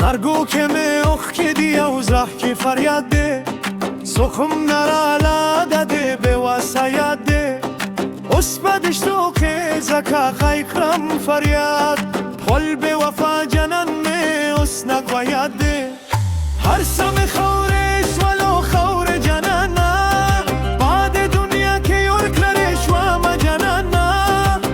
نرگو که میخ که دیا و زرح که فریاد ده سخم نرالا داده به واسایت ده اسبدش تو که زکا خیکرم فریاد قلب وفا جنن می اس نگوید ده هر سم خورش ولو خور جنانا بعد دنیا که یورک لرش و مجنانا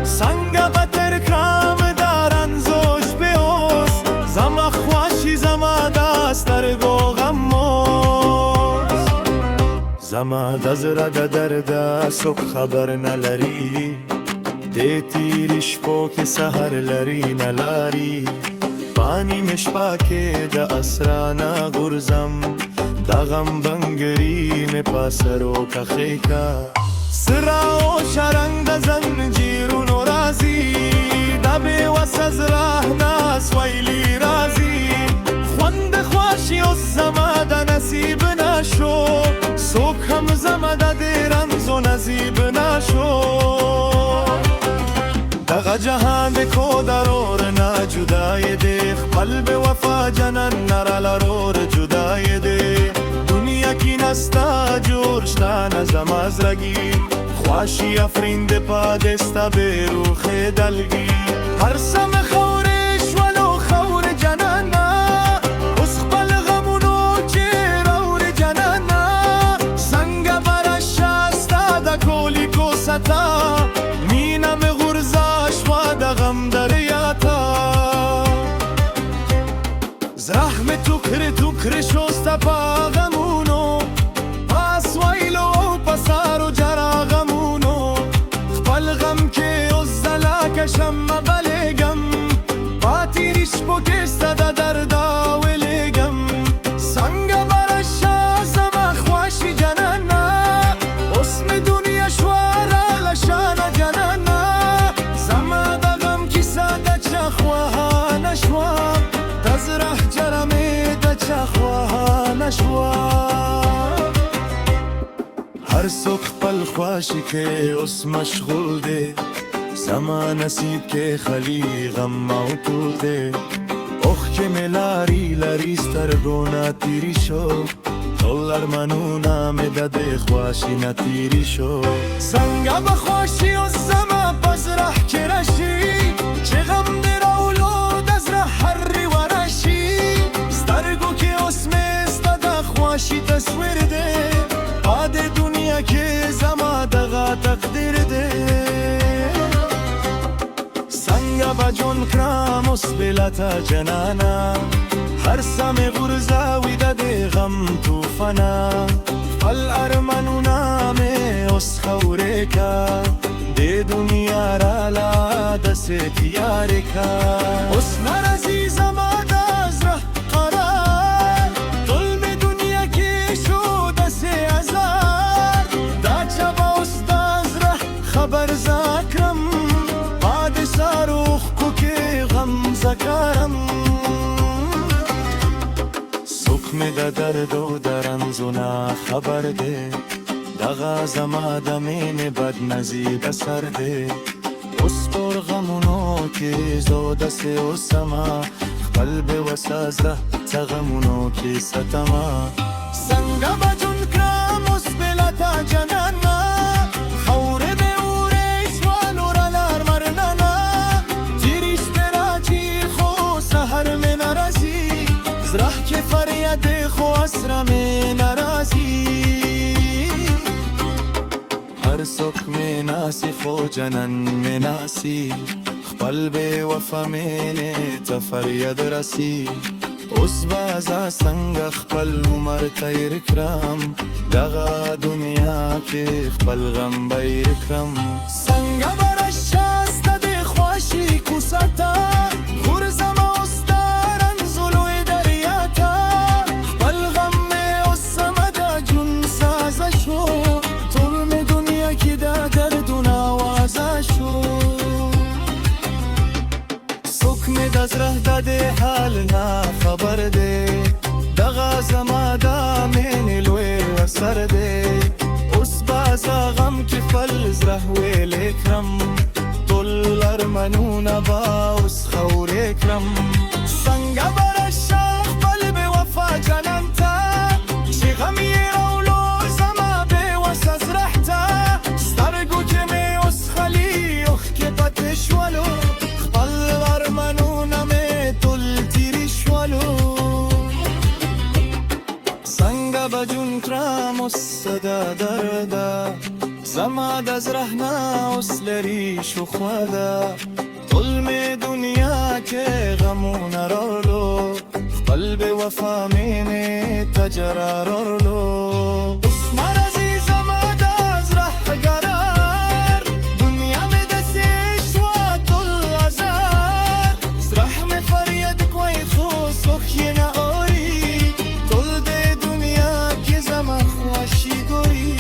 سنگ بطر کرام دارن زوش بیوز زما خواشی زما داستر گو غموز زما دزر درده سک خبر نلری ده تیرش پو که سهر لری نلاری پانی مشپا که دا اسرانا گرزم دا غم بنگری می پاسرو کخیکا سرا و شرنگ دا زنجیرون و رازی دا بی وسز راه ناس ویلی رازی خوند خواشی و زما دا نصیب نشو سوک هم زما دا دیرنز و نصیب نشو دغه جهان د کو درور نه جدای دی قلب وفا جنن نرا لرور جدای دی دنیا کی نستا جور شتا نظم از رگی خواشی افرین پا دستا به روخ دلگی هر سم خورش ولو خور جنانا اس خپل غمونو چه رور جنانا سنگ برش استا د کولی کو ستا مینم غم دریاتا زرحم توکر شسته پا غمونو پاس ویلو پسارو جرا غمونو خپل غم که از زلا کشم مبلگم پاتیرش پوکسته دا دردا ولگم سنگ برش زما خواشی جنانا اسم دنیا شوارا لشان جنانا خواها نشوا تزرح جرمی دا چه خواها نشوا هر سوک پل خواشی که اس مشغول ده زما نصیب که خلی غم موتول ده اخ که ملاری لری سترگونا تیری شو دلار منو نام داده خواشی نتیری شو سنگا بخواشی و زما بزرح کرشی چه غم خواشی تصویر ده بعد دنیا که زما دغا تقدیر ده سنگ بجون کرام اسبلتا جنانا هر سم غرزاوی ده غم توفانا الارمنو نامه اس خوره کا ده دنیا را لا دست تیاره کا اس نرزی زما دازره خبر ذاکرم بعد ساروخ کو که غم زکارم سکم دا درد و درنزونا خبر ده دغا زما دمین بد نزید سر ده اس پر غمونو که زود سه و سما قلب و سازده تغمونو که ستما سنگا بجون کرام اس بلتا جنانا زرح که فریاد خو اسرم نرازی هر سک می ناسی خو جنن می ناسی خپل به وفا مینه تا فریاد رسی اس بازا سنگ خپل عمر تیر کرم دغا دنیا که خپل غم بیر کرم سنگ برش شست ده خواشی کساتا غرزم دزره داده حال نا خبر ده دغا زما دا من لوی وسر ده اس بازا غم کی فل زره ویل کرم طول ارمنون با اس خور کرم سنگ برشا صدا درده زماد از رهنا اسلری شخوده ظلم دنیا که غمون رارلو قلب وفا مینه تجرارلو اسمر عزیزم از ره قرار دنیا می دستش و طول غزار رحم فریاد کوی خو سخی ناری طول ده دنیا که زمان خوشی گوری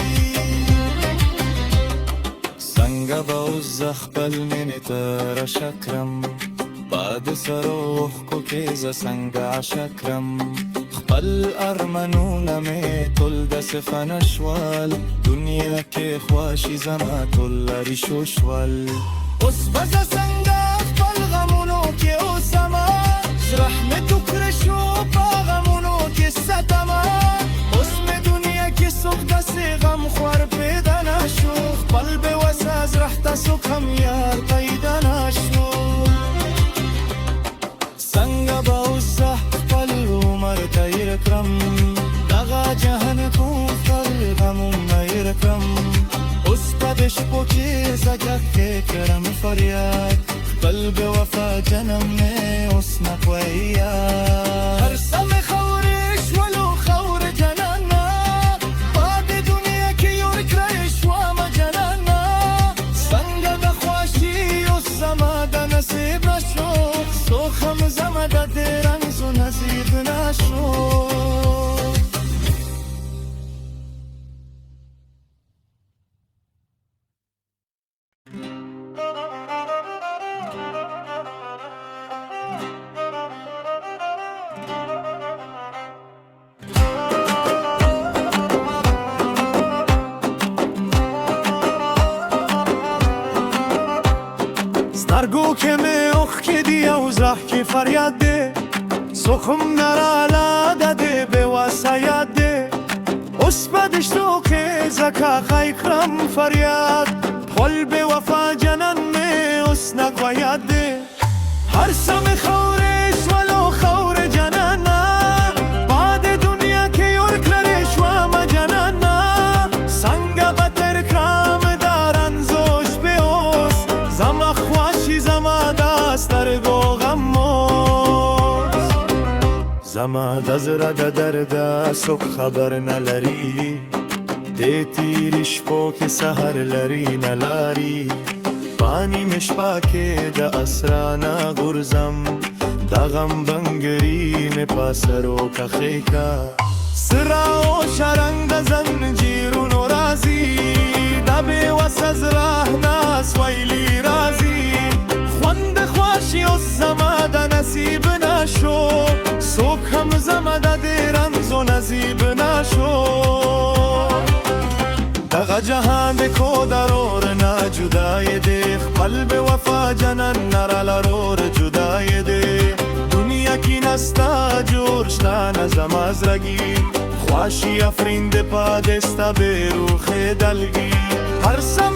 سنگ با زخبل من تر شکرم بعد سروخ کو که ز سنگ عشکرم خپل ارمنونه می طول دست فنشوال دنیا که خوشی زما طول لري شوشوال اوس بز سنگ خپل غمونو که اوسما رحمتو کرشو پا غمونو که ستما اوس می دنیا که سوخ دست غم خوار پیدا نشو خپل به وساز رحت سوکم یار پیدا نشو سنگ باوزه خپل عمر تیر کرم دغا جهان کوفتر غمون نیر کرم اوس پدش پوکی زگه که کرم فریاد خپل به وفا جنم نه اوس نقویا هر سم خورش ولو خور جنانا بعد دنیا که یور کرش و ما جنانا سنگ بخواشی اوس زماد نصیب نشو سوخم زماد دیرن زو نصیب نشو سترگو که می اخ که دی او زخ که فریاد ده سخم نرالا داده به واسایاد ده اس بدش تو که زکا خیکرم فریاد خل به وفا جنن می اس نگوید ده هر سم خورش ولو خور جنانا بعد دنیا که یور کرش و ما جنانا سنگ بطر کرام دارن زوش به اوس زما خواشی زما داستر گو غموز زما دزرگ درده سوک خبر نلری ده تیرش پو که سهر لری نلاری پانی مشپا که ده اسرانا گرزم ده غم بنگری می پاسرو کخیکا سرا و شرنگ ده زنجیرون و رازی ده بی وس از راه ناس ویلی رازی خوند خواشی و زماد نصیب نشو سوک هم زماد دیرن زو نصیب نشو دغا جهان بکو درور نا جدای ده قلب وفا جنن نرال رور جدای ده دنیا کی نستا جورشتا نزم از رگی خواشی افرین ده پا دستا به روخ دلگی هر سم